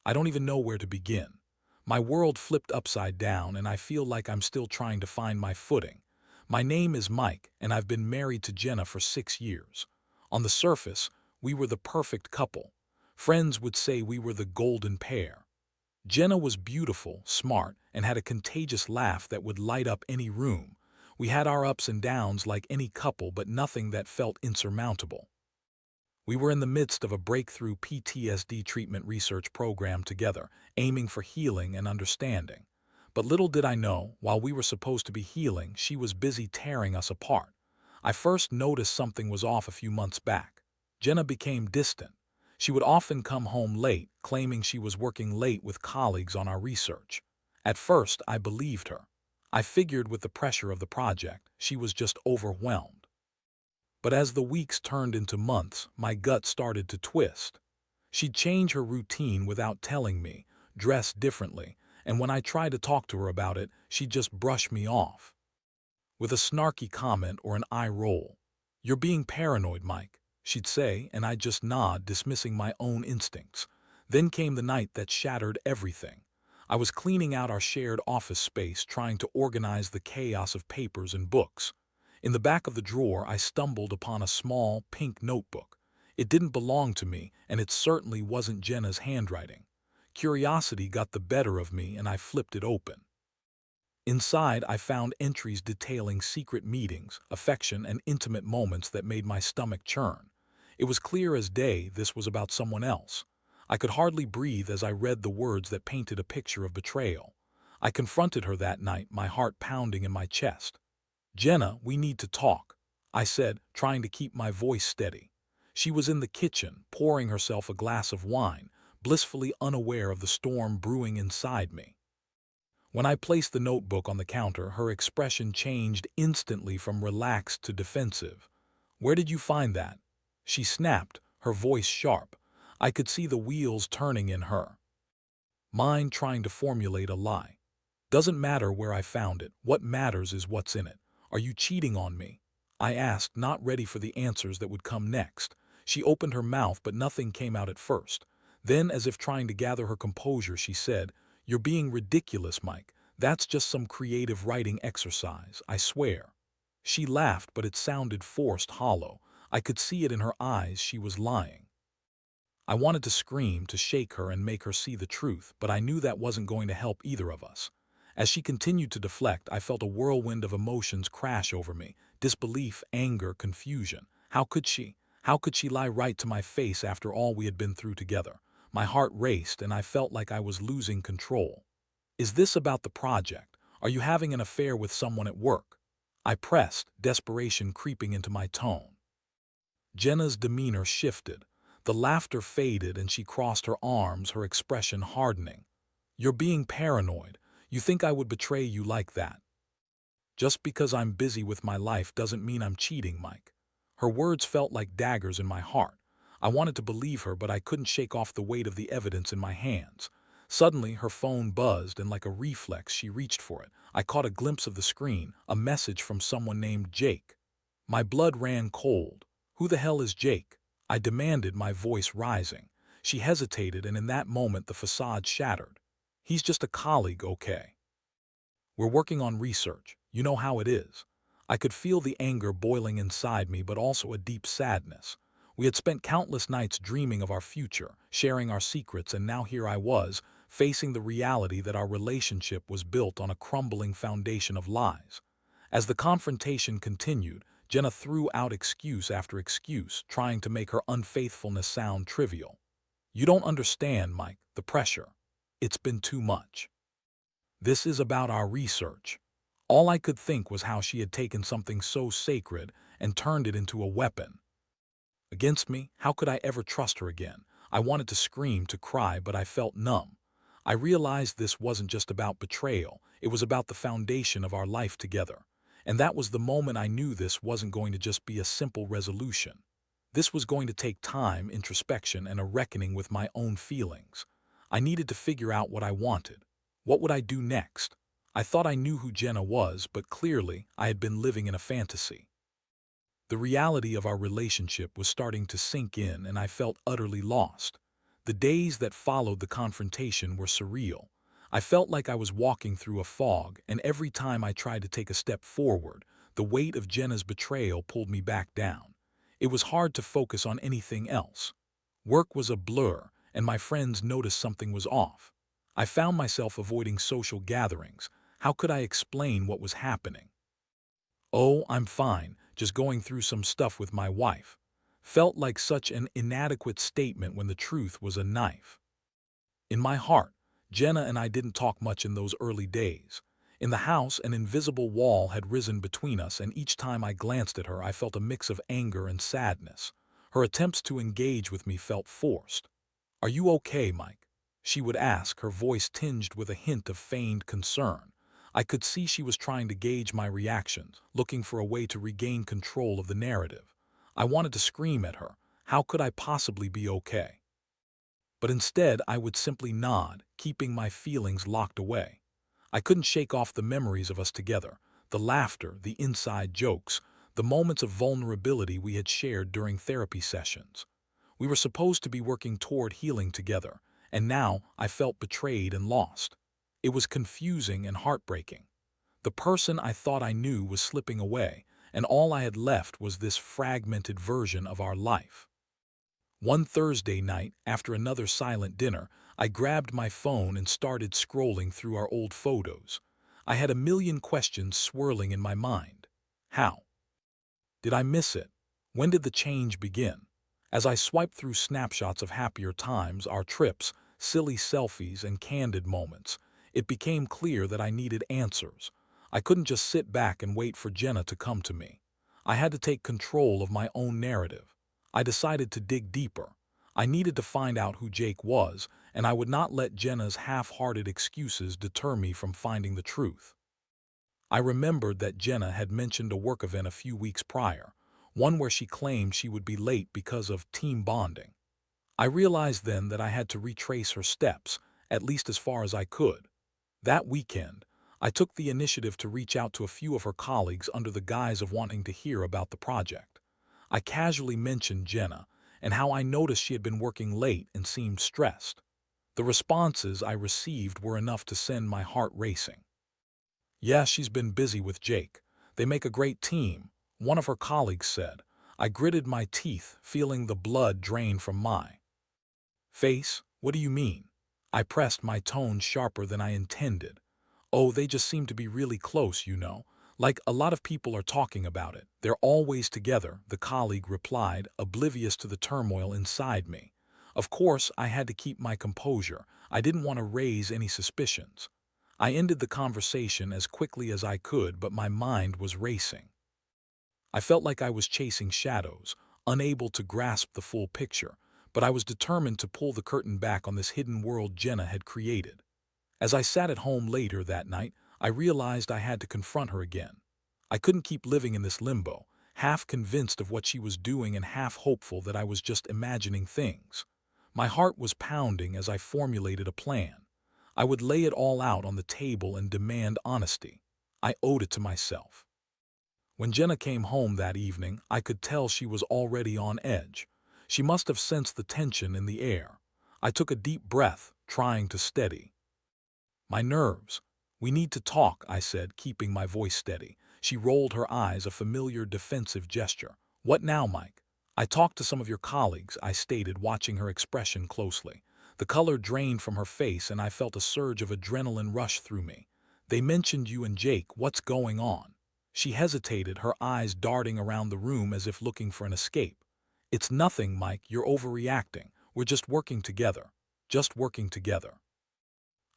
I don't even know where to begin. My world flipped upside down and I feel like I'm still trying to find my footing. My name is Mike and I've been married to Jenna for 6 years. On the surface, we were the perfect couple. Friends would say we were the golden pair. Jenna was beautiful, smart, and had a contagious laugh that would light up any room. We had our ups and downs like any couple, but nothing that felt insurmountable. We were in the midst of a breakthrough PTSD treatment research program together, aiming for healing and understanding. But little did I know, while we were supposed to be healing, she was busy tearing us apart. I first noticed something was off a few months back. Jenna became distant. She would often come home late, claiming she was working late with colleagues on our research. At first, I believed her. I figured with the pressure of the project, she was just overwhelmed. But as the weeks turned into months, my gut started to twist. She'd change her routine without telling me, dress differently, and when I tried to talk to her about it, she'd just brush me off with a snarky comment or an eye roll. "You're being paranoid, Mike," she'd say, and I'd just nod, dismissing my own instincts. Then came the night that shattered everything. I was cleaning out our shared office space, trying to organize the chaos of papers and books. In the back of the drawer, I stumbled upon a small, pink notebook. It didn't belong to me, and it certainly wasn't Jenna's handwriting. Curiosity got the better of me, and I flipped it open. Inside, I found entries detailing secret meetings, affection, and intimate moments that made my stomach churn. It was clear as day this was about someone else. I could hardly breathe as I read the words that painted a picture of betrayal. I confronted her that night, my heart pounding in my chest. "Jenna, we need to talk," I said, trying to keep my voice steady. She was in the kitchen, pouring herself a glass of wine, blissfully unaware of the storm brewing inside me. When I placed the notebook on the counter, her expression changed instantly from relaxed to defensive. "Where did you find that?" she snapped, her voice sharp. I could see the wheels turning in her mind, trying to formulate a lie. "Doesn't matter where I found it. What matters is what's in it. Are you cheating on me?" I asked, not ready for the answers that would come next. She opened her mouth, but nothing came out at first. Then, as if trying to gather her composure, she said, "You're being ridiculous, Mike. That's just some creative writing exercise, I swear." She laughed, but it sounded forced, hollow. I could see it in her eyes. She was lying. I wanted to scream, to shake her and make her see the truth, but I knew that wasn't going to help either of us. As she continued to deflect, I felt a whirlwind of emotions crash over me: disbelief, anger, confusion. How could she? How could she lie right to my face after all we had been through together? My heart raced and I felt like I was losing control. "Is this about the project? Are you having an affair with someone at work?" I pressed, desperation creeping into my tone. Jenna's demeanor shifted. The laughter faded and she crossed her arms, her expression hardening. "You're being paranoid. You think I would betray you like that. Just because I'm busy with my life doesn't mean I'm cheating, Mike." Her words felt like daggers in my heart. I wanted to believe her, but I couldn't shake off the weight of the evidence in my hands. Suddenly, her phone buzzed, and like a reflex, she reached for it. I caught a glimpse of the screen, a message from someone named Jake. My blood ran cold. "Who the hell is Jake?" I demanded, my voice rising. She hesitated, and in that moment the facade shattered. "He's just a colleague, okay? We're working on research. You know how it is." I could feel the anger boiling inside me, but also a deep sadness. We had spent countless nights dreaming of our future, sharing our secrets, and now here I was, facing the reality that our relationship was built on a crumbling foundation of lies. As the confrontation continued, Jenna threw out excuse after excuse, trying to make her unfaithfulness sound trivial. "You don't understand, Mike, the pressure. It's been too much. This is about our research." All I could think was how she had taken something so sacred and turned it into a weapon against me. How could I ever trust her again? I wanted to scream, to cry, but I felt numb. I realized this wasn't just about betrayal, it was about the foundation of our life together. And that was the moment I knew this wasn't going to just be a simple resolution. This was going to take time, introspection, and a reckoning with my own feelings. I needed to figure out what I wanted. What would I do next? I thought I knew who Jenna was, but clearly I had been living in a fantasy. The reality of our relationship was starting to sink in, and I felt utterly lost. The days that followed the confrontation were surreal. I felt like I was walking through a fog, and every time I tried to take a step forward, the weight of Jenna's betrayal pulled me back down. It was hard to focus on anything else. Work was a blur, and my friends noticed something was off. I found myself avoiding social gatherings. How could I explain what was happening? "Oh, I'm fine, just going through some stuff with my wife." Felt like such an inadequate statement when the truth was a knife. In my heart, Jenna and I didn't talk much in those early days. In the house, an invisible wall had risen between us, and each time I glanced at her, I felt a mix of anger and sadness. Her attempts to engage with me felt forced. "Are you okay, Mike?" she would ask, her voice tinged with a hint of feigned concern. I could see she was trying to gauge my reactions, looking for a way to regain control of the narrative. I wanted to scream at her. How could I possibly be okay? But instead, I would simply nod, keeping my feelings locked away. I couldn't shake off the memories of us together, the laughter, the inside jokes, the moments of vulnerability we had shared during therapy sessions. We were supposed to be working toward healing together, and now I felt betrayed and lost. It was confusing and heartbreaking. The person I thought I knew was slipping away, and all I had left was this fragmented version of our life. One Thursday night, after another silent dinner, I grabbed my phone and started scrolling through our old photos. I had a million questions swirling in my mind. How? Did I miss it? When did the change begin? As I swiped through snapshots of happier times, our trips, silly selfies, and candid moments, it became clear that I needed answers. I couldn't just sit back and wait for Jenna to come to me. I had to take control of my own narrative. I decided to dig deeper. I needed to find out who Jake was, and I would not let Jenna's half-hearted excuses deter me from finding the truth. I remembered that Jenna had mentioned a work event a few weeks prior, one where she claimed she would be late because of team bonding. I realized then that I had to retrace her steps, at least as far as I could. That weekend, I took the initiative to reach out to a few of her colleagues under the guise of wanting to hear about the project. I casually mentioned Jenna and how I noticed she had been working late and seemed stressed. The responses I received were enough to send my heart racing. "Yeah, she's been busy with Jake. They make a great team," one of her colleagues said. I gritted my teeth, feeling the blood drain from my face. "What do you mean?" I pressed, my tone sharper than I intended. "Oh, they just seem to be really close, you know. Like, a lot of people are talking about it. They're always together," the colleague replied, oblivious to the turmoil inside me. Of course, I had to keep my composure. I didn't want to raise any suspicions. I ended the conversation as quickly as I could, but my mind was racing. I felt like I was chasing shadows, unable to grasp the full picture, but I was determined to pull the curtain back on this hidden world Jenna had created. As I sat at home later that night, I realized I had to confront her again. I couldn't keep living in this limbo, half convinced of what she was doing and half hopeful that I was just imagining things. My heart was pounding as I formulated a plan. I would lay it all out on the table and demand honesty. I owed it to myself. When Jenna came home that evening, I could tell she was already on edge. She must have sensed the tension in the air. I took a deep breath, trying to steady my nerves. "We need to talk," I said, keeping my voice steady. She rolled her eyes, a familiar defensive gesture. "What now, Mike?" "I talked to some of your colleagues," I stated, watching her expression closely. The color drained from her face, and I felt a surge of adrenaline rush through me. "They mentioned you and Jake. What's going on?" She hesitated, her eyes darting around the room as if looking for an escape. "It's nothing, Mike. You're overreacting. We're just working together. Just working together."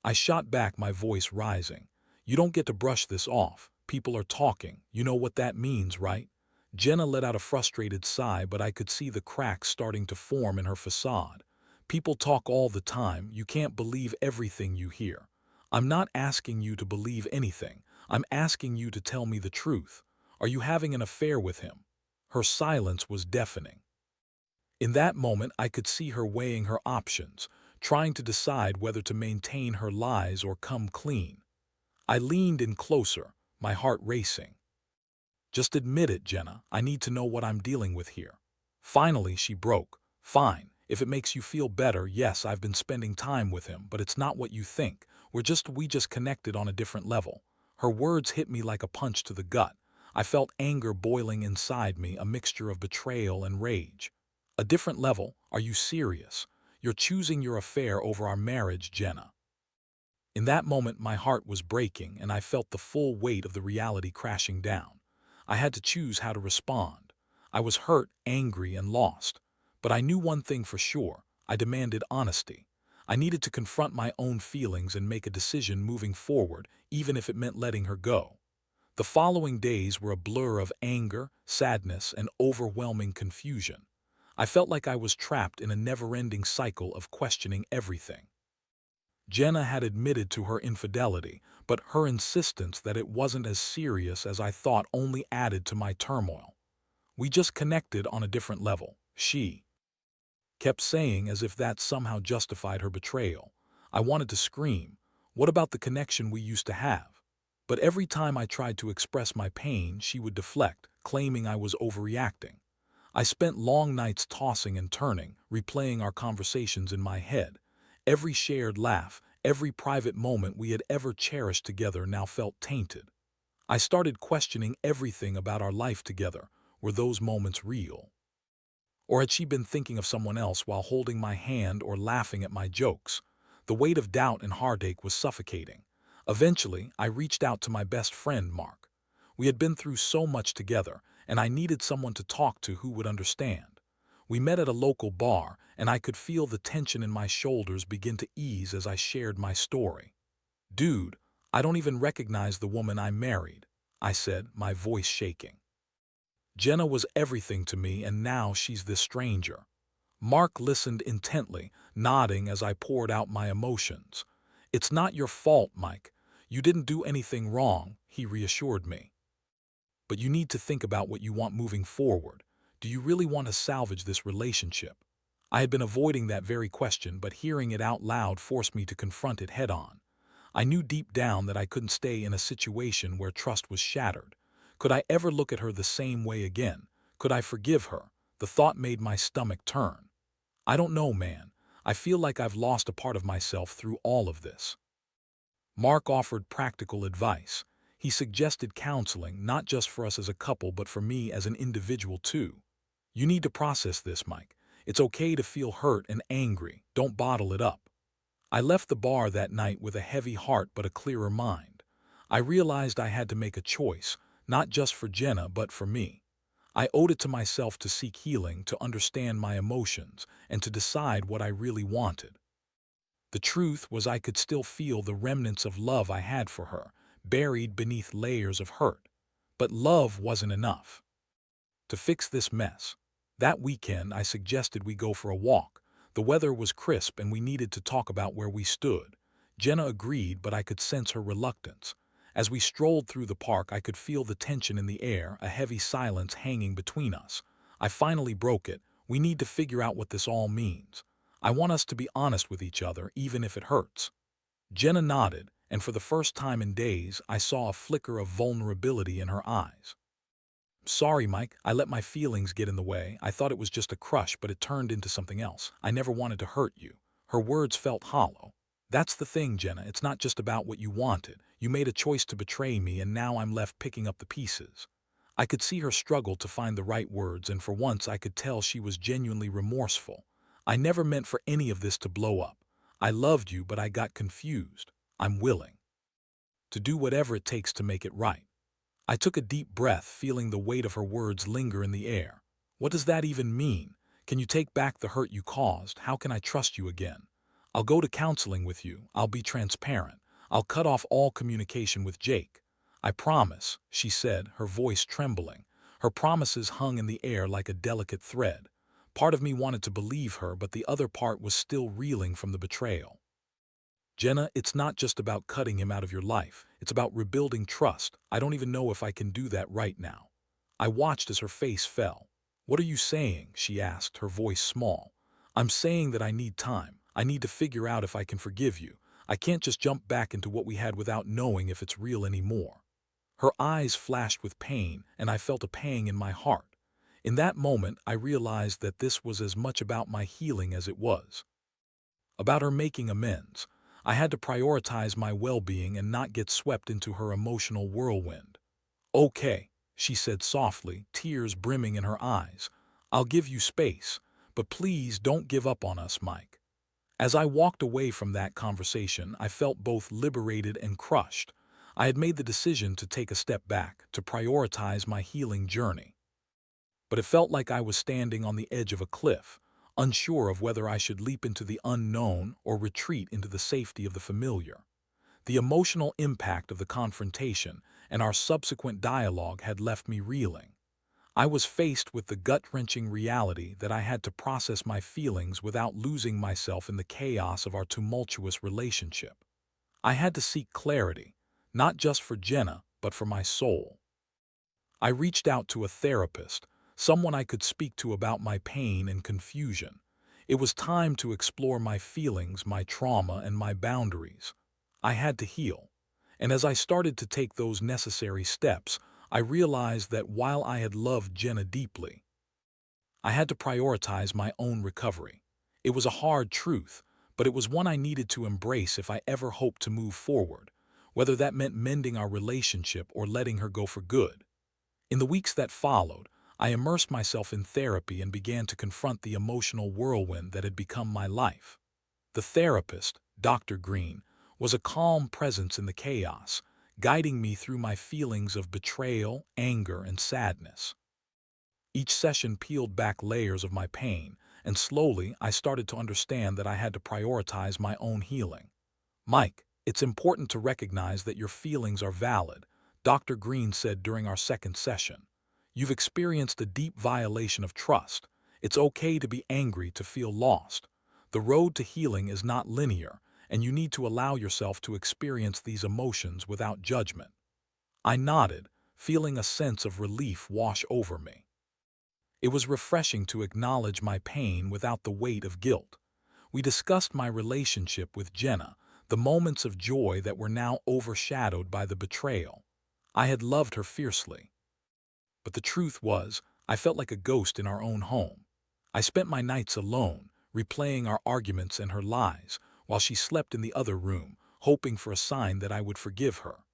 I shot back, my voice rising. "You don't get to brush this off. People are talking. You know what that means, right?" Jenna let out a frustrated sigh, but I could see the cracks starting to form in her facade. "People talk all the time. You can't believe everything you hear." "I'm not asking you to believe anything. I'm asking you to tell me the truth. Are you having an affair with him?" Her silence was deafening. In that moment, I could see her weighing her options, trying to decide whether to maintain her lies or come clean. I leaned in closer, my heart racing. "Just admit it, Jenna. I need to know what I'm dealing with here." Finally, she broke. "Fine. If it makes you feel better, yes, I've been spending time with him, but it's not what you think. We just connected on a different level. Her words hit me like a punch to the gut. I felt anger boiling inside me, a mixture of betrayal and rage. A different level? Are you serious? You're choosing your affair over our marriage, Jenna. In that moment, my heart was breaking, and I felt the full weight of the reality crashing down. I had to choose how to respond. I was hurt, angry, and lost. But I knew one thing for sure. I demanded honesty. I needed to confront my own feelings and make a decision moving forward, even if it meant letting her go. The following days were a blur of anger, sadness, and overwhelming confusion. I felt like I was trapped in a never-ending cycle of questioning everything. Jenna had admitted to her infidelity, but her insistence that it wasn't as serious as I thought only added to my turmoil. We just connected on a different level, she kept saying, as if that somehow justified her betrayal. I wanted to scream. What about the connection we used to have? But every time I tried to express my pain, she would deflect, claiming I was overreacting. I spent long nights tossing and turning, replaying our conversations in my head. Every shared laugh, every private moment we had ever cherished together now felt tainted. I started questioning everything about our life together. Were those moments real? Or had she been thinking of someone else while holding my hand or laughing at my jokes? The weight of doubt and heartache was suffocating. Eventually, I reached out to my best friend, Mark. We had been through so much together, and I needed someone to talk to who would understand. We met at a local bar, and I could feel the tension in my shoulders begin to ease as I shared my story. Dude, I don't even recognize the woman I married, I said, my voice shaking. Jenna was everything to me, and now she's this stranger. Mark listened intently, nodding as I poured out my emotions. It's not your fault, Mike. You didn't do anything wrong, he reassured me. But you need to think about what you want moving forward. Do you really want to salvage this relationship? I had been avoiding that very question, but hearing it out loud forced me to confront it head-on. I knew deep down that I couldn't stay in a situation where trust was shattered. Could I ever look at her the same way again? Could I forgive her? The thought made my stomach turn. I don't know, man. I feel like I've lost a part of myself through all of this. Mark offered practical advice. He suggested counseling, not just for us as a couple, but for me as an individual too. You need to process this, Mike. It's okay to feel hurt and angry. Don't bottle it up. I left the bar that night with a heavy heart but a clearer mind. I realized I had to make a choice, not just for Jenna, but for me. I owed it to myself to seek healing, to understand my emotions, and to decide what I really wanted. The truth was, I could still feel the remnants of love I had for her, buried beneath layers of hurt. But love wasn't enough. To fix this mess, that weekend I suggested we go for a walk. The weather was crisp and we needed to talk about where we stood. Jenna agreed, but I could sense her reluctance. As we strolled through the park, I could feel the tension in the air, a heavy silence hanging between us. I finally broke it. We need to figure out what this all means. I want us to be honest with each other, even if it hurts. Jenna nodded, and for the first time in days, I saw a flicker of vulnerability in her eyes. Sorry, Mike, I let my feelings get in the way. I thought it was just a crush, but it turned into something else. I never wanted to hurt you. Her words felt hollow. That's the thing, Jenna. It's not just about what you wanted. You made a choice to betray me, and now I'm left picking up the pieces. I could see her struggle to find the right words, and for once I could tell she was genuinely remorseful. I never meant for any of this to blow up. I loved you, but I got confused. I'm willing to do whatever it takes to make it right. I took a deep breath, feeling the weight of her words linger in the air. What does that even mean? Can you take back the hurt you caused? How can I trust you again? I'll go to counseling with you. I'll be transparent. I'll cut off all communication with Jake. I promise, she said, her voice trembling. Her promises hung in the air like a delicate thread. Part of me wanted to believe her, but the other part was still reeling from the betrayal. Jenna, it's not just about cutting him out of your life. It's about rebuilding trust. I don't even know if I can do that right now. I watched as her face fell. What are you saying? She asked, her voice small. I'm saying that I need time. I need to figure out if I can forgive you. I can't just jump back into what we had without knowing if it's real anymore. Her eyes flashed with pain, and I felt a pang in my heart. In that moment, I realized that this was as much about my healing as it was about her making amends. I had to prioritize my well-being and not get swept into her emotional whirlwind. "Okay," she said softly, tears brimming in her eyes. "I'll give you space, but please don't give up on us, Mike." As I walked away from that conversation, I felt both liberated and crushed. I had made the decision to take a step back, to prioritize my healing journey. But it felt like I was standing on the edge of a cliff, unsure of whether I should leap into the unknown or retreat into the safety of the familiar. The emotional impact of the confrontation and our subsequent dialogue had left me reeling. I was faced with the gut-wrenching reality that I had to process my feelings without losing myself in the chaos of our tumultuous relationship. I had to seek clarity, not just for Jenna, but for my soul. I reached out to a therapist, someone I could speak to about my pain and confusion. It was time to explore my feelings, my trauma, and my boundaries. I had to heal. And as I started to take those necessary steps, I realized that while I had loved Jenna deeply, I had to prioritize my own recovery. It was a hard truth, but it was one I needed to embrace if I ever hoped to move forward, whether that meant mending our relationship or letting her go for good. In the weeks that followed, I immersed myself in therapy and began to confront the emotional whirlwind that had become my life. The therapist, Dr. Green, was a calm presence in the chaos, guiding me through my feelings of betrayal, anger, and sadness. Each session peeled back layers of my pain, and slowly I started to understand that I had to prioritize my own healing. "Mike, it's important to recognize that your feelings are valid," Dr. Green said during our second session. "You've experienced a deep violation of trust. It's okay to be angry, to feel lost. The road to healing is not linear, and you need to allow yourself to experience these emotions without judgment." I nodded, feeling a sense of relief wash over me. It was refreshing to acknowledge my pain without the weight of guilt. We discussed my relationship with Jenna, the moments of joy that were now overshadowed by the betrayal. I had loved her fiercely. But the truth was, I felt like a ghost in our own home. I spent my nights alone, replaying our arguments and her lies, while she slept in the other room, hoping for a sign that I would forgive her.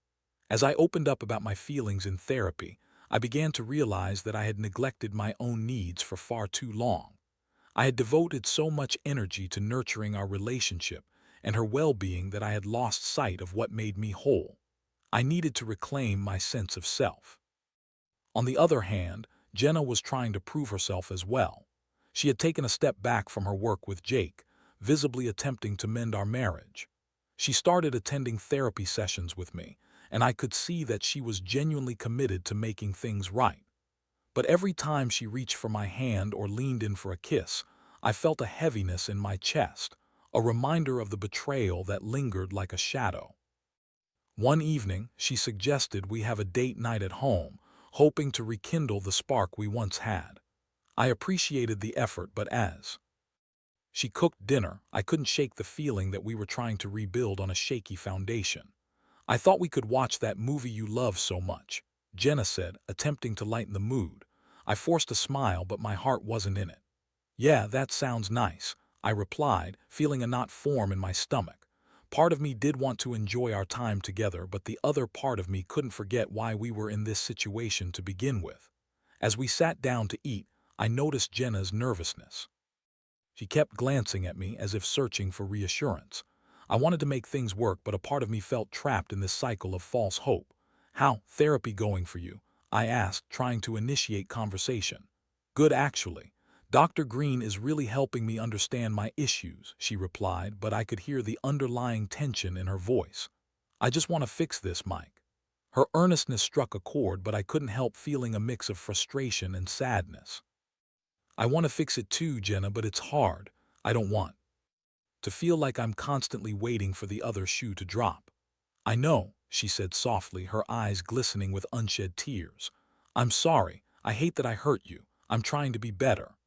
As I opened up about my feelings in therapy, I began to realize that I had neglected my own needs for far too long. I had devoted so much energy to nurturing our relationship and her well-being that I had lost sight of what made me whole. I needed to reclaim my sense of self. On the other hand, Jenna was trying to prove herself as well. She had taken a step back from her work with Jake, visibly attempting to mend our marriage. She started attending therapy sessions with me, and I could see that she was genuinely committed to making things right. But every time she reached for my hand or leaned in for a kiss, I felt a heaviness in my chest, a reminder of the betrayal that lingered like a shadow. One evening, she suggested we have a date night at home, hoping to rekindle the spark we once had. I appreciated the effort, but as she cooked dinner, I couldn't shake the feeling that we were trying to rebuild on a shaky foundation. "I thought we could watch that movie you love so much," Jenna said, attempting to lighten the mood. I forced a smile, but my heart wasn't in it. "Yeah, that sounds nice," I replied, feeling a knot form in my stomach. Part of me did want to enjoy our time together, but the other part of me couldn't forget why we were in this situation to begin with. As we sat down to eat, I noticed Jenna's nervousness. She kept glancing at me as if searching for reassurance. I wanted to make things work, but a part of me felt trapped in this cycle of false hope. "How therapy going for you?" I asked, trying to initiate conversation. "Good, actually. Dr. Green is really helping me understand my issues," she replied, but I could hear the underlying tension in her voice. "I just want to fix this, Mike." Her earnestness struck a chord, but I couldn't help feeling a mix of frustration and sadness. "I want to fix it too, Jenna, but it's hard. I don't want to feel like I'm constantly waiting for the other shoe to drop." "I know," she said softly, her eyes glistening with unshed tears. "I'm sorry. I hate that I hurt you. I'm trying to be better."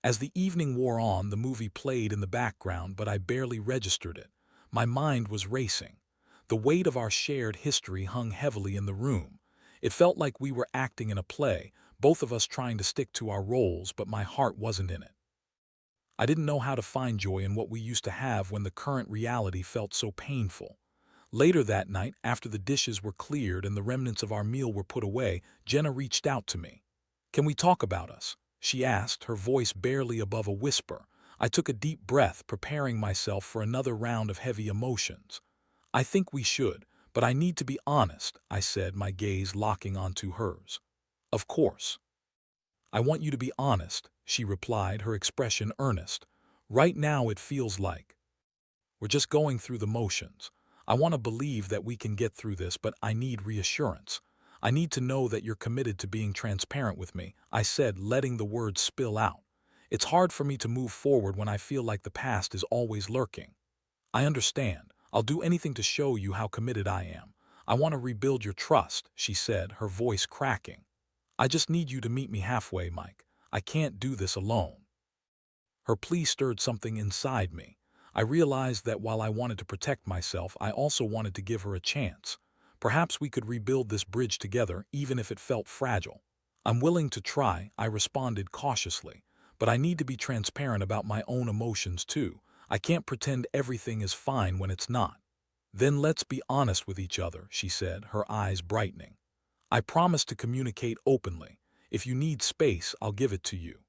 As the evening wore on, the movie played in the background, but I barely registered it. My mind was racing. The weight of our shared history hung heavily in the room. It felt like we were acting in a play, both of us trying to stick to our roles, but my heart wasn't in it. I didn't know how to find joy in what we used to have when the current reality felt so painful. Later that night, after the dishes were cleared and the remnants of our meal were put away, Jenna reached out to me. "Can we talk about us?" she asked, her voice barely above a whisper. I took a deep breath, preparing myself for another round of heavy emotions. "I think we should, but I need to be honest," I said, my gaze locking onto hers. "Of course. I want you to be honest," she replied, her expression earnest. "Right now it feels like we're just going through the motions. I want to believe that we can get through this, but I need reassurance. I need to know that you're committed to being transparent with me," I said, letting the words spill out. "It's hard for me to move forward when I feel like the past is always lurking." "I understand. I'll do anything to show you how committed I am. I want to rebuild your trust," she said, her voice cracking. "I just need you to meet me halfway, Mike. I can't do this alone." Her plea stirred something inside me. I realized that while I wanted to protect myself, I also wanted to give her a chance. Perhaps we could rebuild this bridge together, even if it felt fragile. "I'm willing to try," I responded cautiously, "but I need to be transparent about my own emotions too. I can't pretend everything is fine when it's not." "Then let's be honest with each other," she said, her eyes brightening. "I promise to communicate openly. If you need space, I'll give it to you.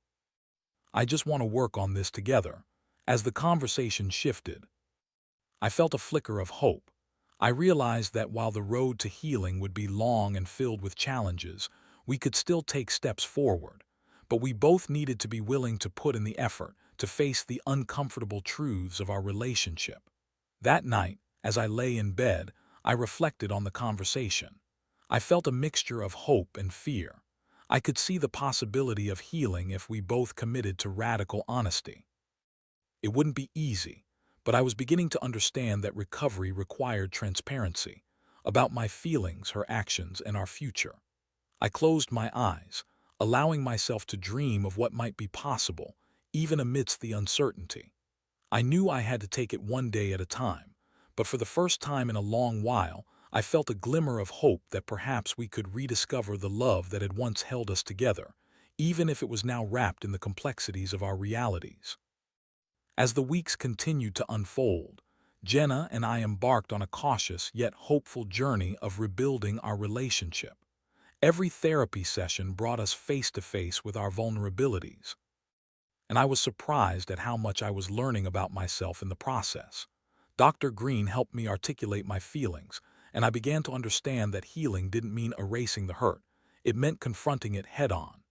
I just want to work on this together." As the conversation shifted, I felt a flicker of hope. I realized that while the road to healing would be long and filled with challenges, we could still take steps forward. But we both needed to be willing to put in the effort to face the uncomfortable truths of our relationship. That night, as I lay in bed, I reflected on the conversation. I felt a mixture of hope and fear. I could see the possibility of healing if we both committed to radical honesty. It wouldn't be easy, but I was beginning to understand that recovery required transparency about my feelings, her actions, and our future. I closed my eyes, allowing myself to dream of what might be possible, even amidst the uncertainty. I knew I had to take it one day at a time, but for the first time in a long while, I felt a glimmer of hope that perhaps we could rediscover the love that had once held us together, even if it was now wrapped in the complexities of our realities. As the weeks continued to unfold, Jenna and I embarked on a cautious yet hopeful journey of rebuilding our relationship. Every therapy session brought us face to face with our vulnerabilities, and I was surprised at how much I was learning about myself in the process. Dr. Green helped me articulate my feelings, and I began to understand that healing didn't mean erasing the hurt. It meant confronting it head-on.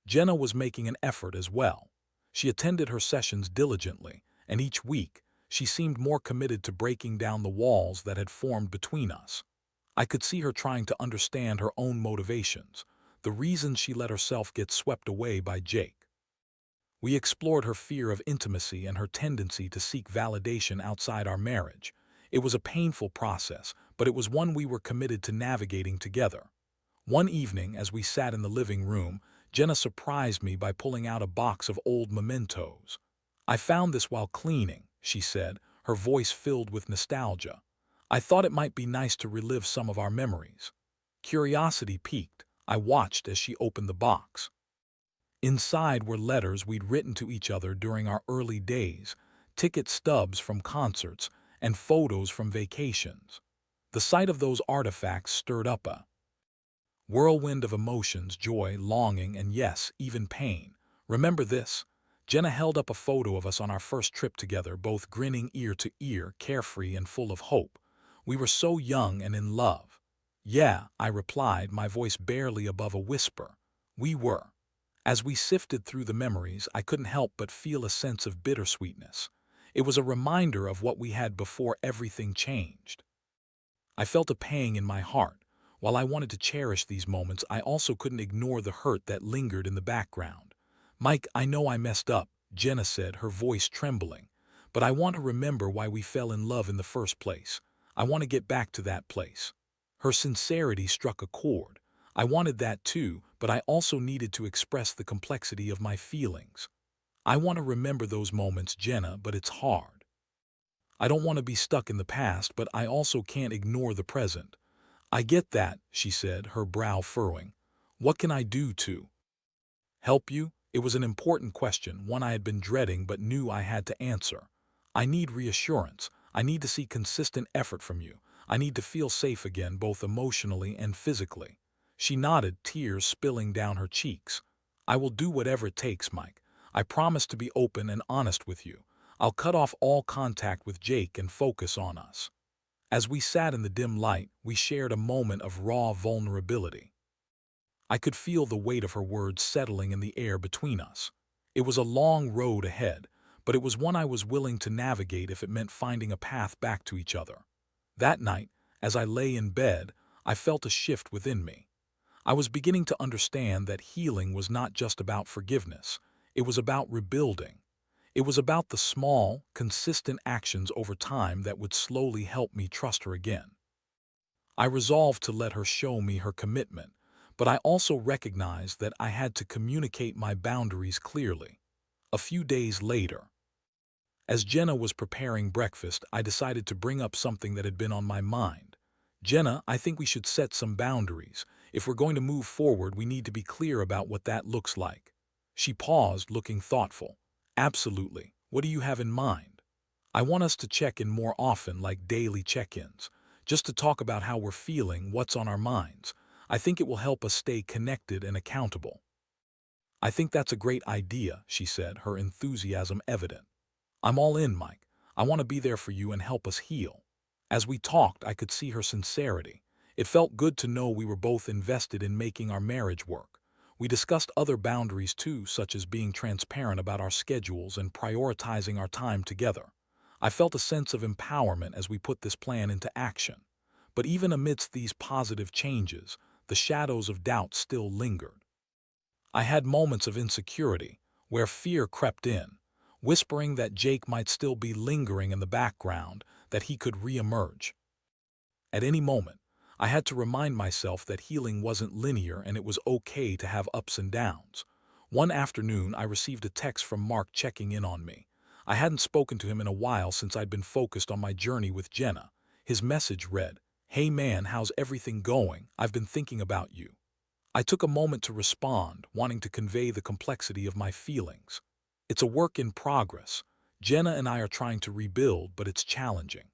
Jenna was making an effort as well. She attended her sessions diligently, and each week, she seemed more committed to breaking down the walls that had formed between us. I could see her trying to understand her own motivations, the reasons she let herself get swept away by Jake. We explored her fear of intimacy and her tendency to seek validation outside our marriage. It was a painful process, but it was one we were committed to navigating together. One evening, as we sat in the living room, Jenna surprised me by pulling out a box of old mementos. "I found this while cleaning," she said, her voice filled with nostalgia. "I thought it might be nice to relive some of our memories." Curiosity piqued. I watched as she opened the box. Inside were letters we'd written to each other during our early days, ticket stubs from concerts, and photos from vacations. The sight of those artifacts stirred up a whirlwind of emotions: joy, longing, and yes, even pain. "Remember this?" Jenna held up a photo of us on our first trip together, both grinning ear to ear, carefree and full of hope. We were so young and in love. "Yeah," I replied, my voice barely above a whisper. "We were." As we sifted through the memories, I couldn't help but feel a sense of bittersweetness. It was a reminder of what we had before everything changed. I felt a pang in my heart. While I wanted to cherish these moments, I also couldn't ignore the hurt that lingered in the background. "Mike, I know I messed up," Jenna said, her voice trembling. "But I want to remember why we fell in love in the first place. I want to get back to that place." Her sincerity struck a chord. I wanted that too, but I also needed to express the complexity of my feelings. "I want to remember those moments, Jenna, but it's hard. I don't want to be stuck in the past, but I also can't ignore the present." "I get that," she said, her brow furrowing. "What can I do to Help you? It was an important question, one I had been dreading but knew I had to answer. I need reassurance. I need to see consistent effort from you. I need to feel safe again, both emotionally and physically. She nodded, tears spilling down her cheeks. I will do whatever it takes, Mike. I promise to be open and honest with you. I'll cut off all contact with Jake and focus on us. As we sat in the dim light, we shared a moment of raw vulnerability. I could feel the weight of her words settling in the air between us. It was a long road ahead, but it was one I was willing to navigate if it meant finding a path back to each other. That night, as I lay in bed, I felt a shift within me. I was beginning to understand that healing was not just about forgiveness. It was about rebuilding. It was about the small, consistent actions over time that would slowly help me trust her again. I resolved to let her show me her commitment, but I also recognized that I had to communicate my boundaries clearly. A few days later, as Jenna was preparing breakfast, I decided to bring up something that had been on my mind. Jenna, I think we should set some boundaries. If we're going to move forward, we need to be clear about what that looks like. She paused, looking thoughtful. Absolutely. What do you have in mind? I want us to check in more often, like daily check-ins, just to talk about how we're feeling, what's on our minds. I think it will help us stay connected and accountable. I think that's a great idea, she said, her enthusiasm evident. I'm all in, Mike. I want to be there for you and help us heal. As we talked, I could see her sincerity. It felt good to know we were both invested in making our marriage work. We discussed other boundaries too, such as being transparent about our schedules and prioritizing our time together. I felt a sense of empowerment as we put this plan into action. But even amidst these positive changes, the shadows of doubt still lingered. I had moments of insecurity, where fear crept in, whispering that Jake might still be lingering in the background, that he could reemerge. At any moment, I had to remind myself that healing wasn't linear and it was okay to have ups and downs. One afternoon, I received a text from Mark checking in on me. I hadn't spoken to him in a while since I'd been focused on my journey with Jenna. His message read, "Hey man, how's everything going? I've been thinking about you." I took a moment to respond, wanting to convey the complexity of my feelings. It's a work in progress. Jenna and I are trying to rebuild, but it's challenging.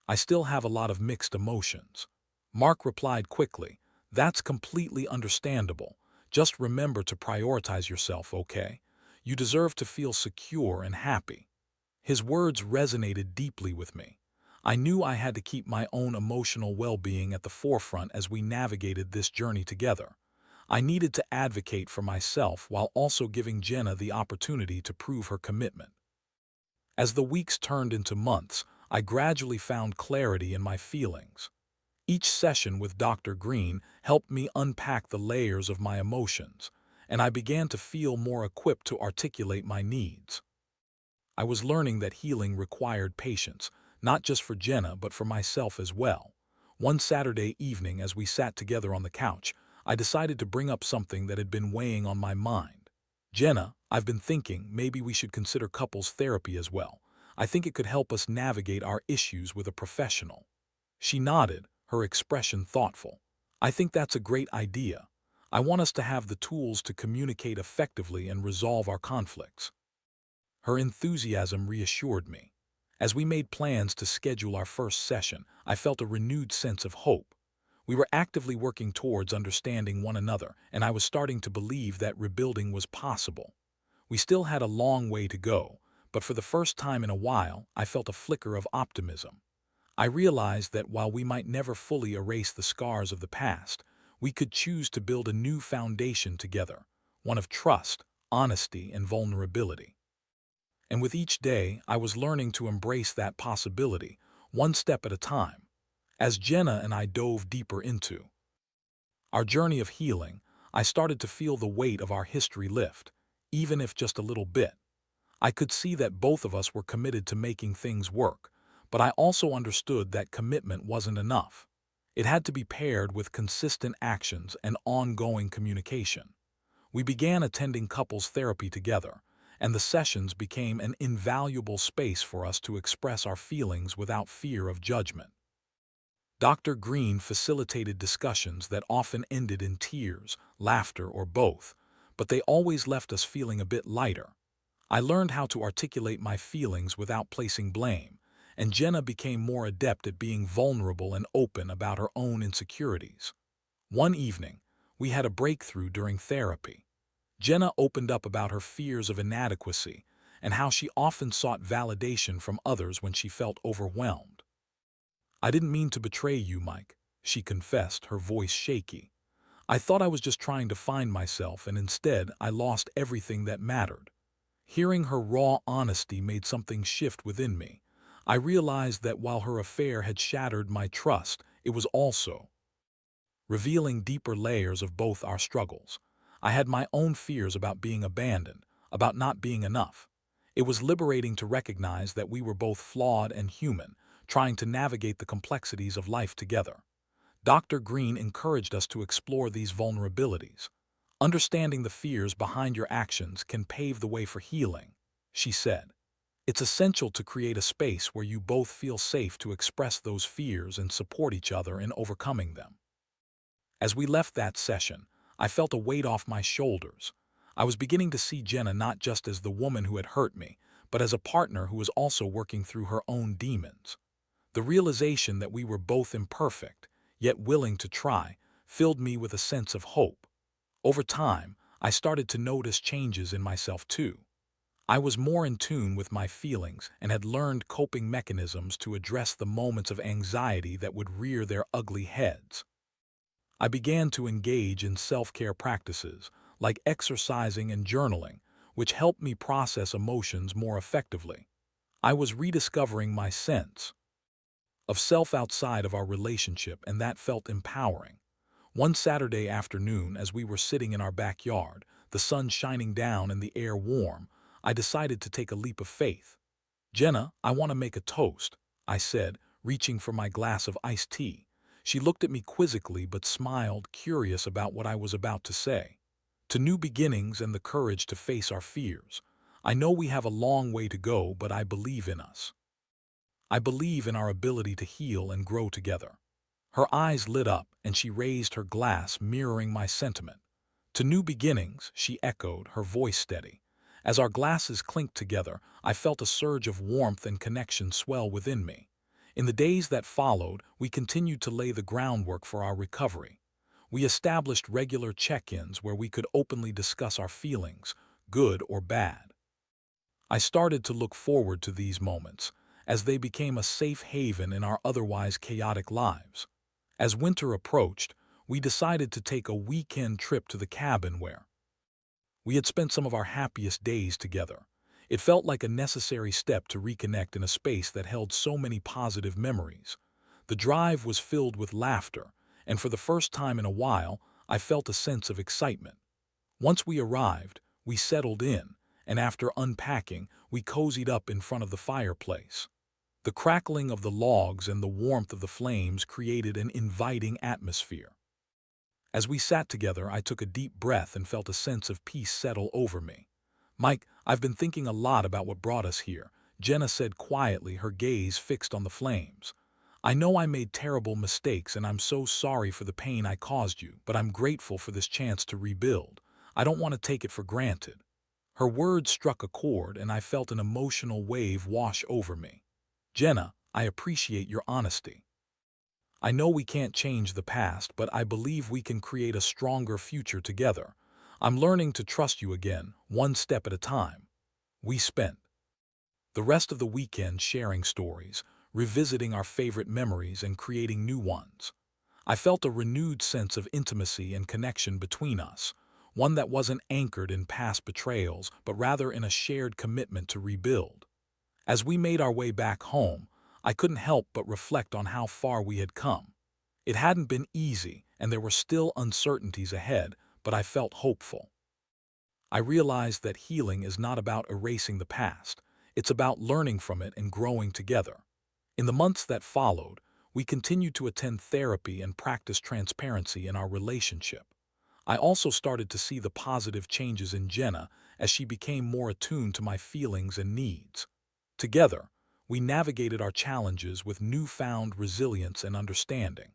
I still have a lot of mixed emotions. Mark replied quickly, "That's completely understandable. Just remember to prioritize yourself, okay? You deserve to feel secure and happy." His words resonated deeply with me. I knew I had to keep my own emotional well-being at the forefront as we navigated this journey together. I needed to advocate for myself while also giving Jenna the opportunity to prove her commitment. As the weeks turned into months, I gradually found clarity in my feelings. Each session with Dr. Green helped me unpack the layers of my emotions, and I began to feel more equipped to articulate my needs. I was learning that healing required patience, not just for Jenna but for myself as well. One Saturday evening, as we sat together on the couch, I decided to bring up something that had been weighing on my mind. "Jenna, I've been thinking maybe we should consider couples therapy as well. I think it could help us navigate our issues with a professional." She nodded, her expression thoughtful. "I think that's a great idea. I want us to have the tools to communicate effectively and resolve our conflicts." Her enthusiasm reassured me. As we made plans to schedule our first session, I felt a renewed sense of hope. We were actively working towards understanding one another, and I was starting to believe that rebuilding was possible. We still had a long way to go, but for the first time in a while, I felt a flicker of optimism. I realized that while we might never fully erase the scars of the past, we could choose to build a new foundation together, one of trust, honesty, and vulnerability. And with each day, I was learning to embrace that possibility, one step at a time. As Jenna and I dove deeper into our journey of healing, I started to feel the weight of our history lift, even if just a little bit. I could see that both of us were committed to making things work, but I also understood that commitment wasn't enough. It had to be paired with consistent actions and ongoing communication. We began attending couples therapy together, and the sessions became an invaluable space for us to express our feelings without fear of judgment. Dr. Green facilitated discussions that often ended in tears, laughter, or both, but they always left us feeling a bit lighter. I learned how to articulate my feelings without placing blame, and Jenna became more adept at being vulnerable and open about her own insecurities. One evening, we had a breakthrough during therapy. Jenna opened up about her fears of inadequacy and how she often sought validation from others when she felt overwhelmed. "I didn't mean to betray you, Mike," she confessed, her voice shaky. "I thought I was just trying to find myself, and instead I lost everything that mattered." Hearing her raw honesty made something shift within me. I realized that while her affair had shattered my trust, it was also revealing deeper layers of both our struggles. I had my own fears about being abandoned, about not being enough. It was liberating to recognize that we were both flawed and human, trying to navigate the complexities of life together. Dr. Green encouraged us to explore these vulnerabilities. "Understanding the fears behind your actions can pave the way for healing," she said. "It's essential to create a space where you both feel safe to express those fears and support each other in overcoming them." As we left that session, I felt a weight off my shoulders. I was beginning to see Jenna not just as the woman who had hurt me, but as a partner who was also working through her own demons. The realization that we were both imperfect, yet willing to try, filled me with a sense of hope. Over time, I started to notice changes in myself too. I was more in tune with my feelings and had learned coping mechanisms to address the moments of anxiety that would rear their ugly heads. I began to engage in self-care practices, like exercising and journaling, which helped me process emotions more effectively. I was rediscovering my sense of self outside of our relationship, and that felt empowering. One Saturday afternoon, as we were sitting in our backyard, the sun shining down and the air warm, I decided to take a leap of faith. "Jenna, I want to make a toast," I said, reaching for my glass of iced tea. She looked at me quizzically but smiled, curious about what I was about to say. "To new beginnings and the courage to face our fears. I know we have a long way to go, but I believe in us. I believe in our ability to heal and grow together." Her eyes lit up, and she raised her glass, mirroring my sentiment. "To new beginnings," she echoed, her voice steady. As our glasses clinked together, I felt a surge of warmth and connection swell within me. In the days that followed, we continued to lay the groundwork for our recovery. We established regular check-ins where we could openly discuss our feelings, good or bad. I started to look forward to these moments, as they became a safe haven in our otherwise chaotic lives. As winter approached, we decided to take a weekend trip to the cabin where we had spent some of our happiest days together. It felt like a necessary step to reconnect in a space that held so many positive memories. The drive was filled with laughter, and for the first time in a while, I felt a sense of excitement. Once we arrived, we settled in, and after unpacking, we cozied up in front of the fireplace. The crackling of the logs and the warmth of the flames created an inviting atmosphere. As we sat together, I took a deep breath and felt a sense of peace settle over me. "Mike, I've been thinking a lot about what brought us here," Jenna said quietly, her gaze fixed on the flames. "I know I made terrible mistakes, and I'm so sorry for the pain I caused you, but I'm grateful for this chance to rebuild. I don't want to take it for granted." Her words struck a chord, and I felt an emotional wave wash over me. "Jenna, I appreciate your honesty. I know we can't change the past, but I believe we can create a stronger future together. I'm learning to trust you again, one step at a time." We spent the rest of the weekend sharing stories, revisiting our favorite memories and creating new ones. I felt a renewed sense of intimacy and connection between us, one that wasn't anchored in past betrayals, but rather in a shared commitment to rebuild. As we made our way back home, I couldn't help but reflect on how far we had come. It hadn't been easy, and there were still uncertainties ahead, but I felt hopeful. I realized that healing is not about erasing the past. It's about learning from it and growing together. In the months that followed, we continued to attend therapy and practice transparency in our relationship. I also started to see the positive changes in Jenna as she became more attuned to my feelings and needs. Together, we navigated our challenges with newfound resilience and understanding.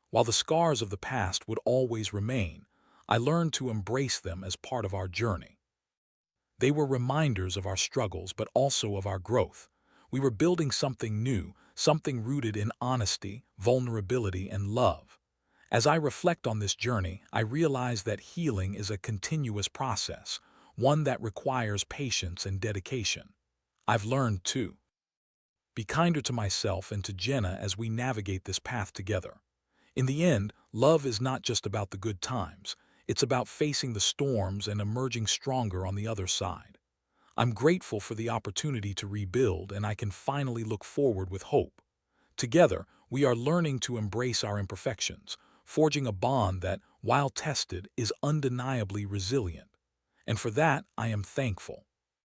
While the scars of the past would always remain, I learned to embrace them as part of our journey. They were reminders of our struggles, but also of our growth. We were building something new, something rooted in honesty, vulnerability, and love. As I reflect on this journey, I realize that healing is a continuous process, one that requires patience and dedication. I've learned, too, be kinder to myself and to Jenna as we navigate this path together. In the end, love is not just about the good times. It's about facing the storms and emerging stronger on the other side. I'm grateful for the opportunity to rebuild, and I can finally look forward with hope. Together, we are learning to embrace our imperfections, forging a bond that, while tested, is undeniably resilient. And for that, I am thankful.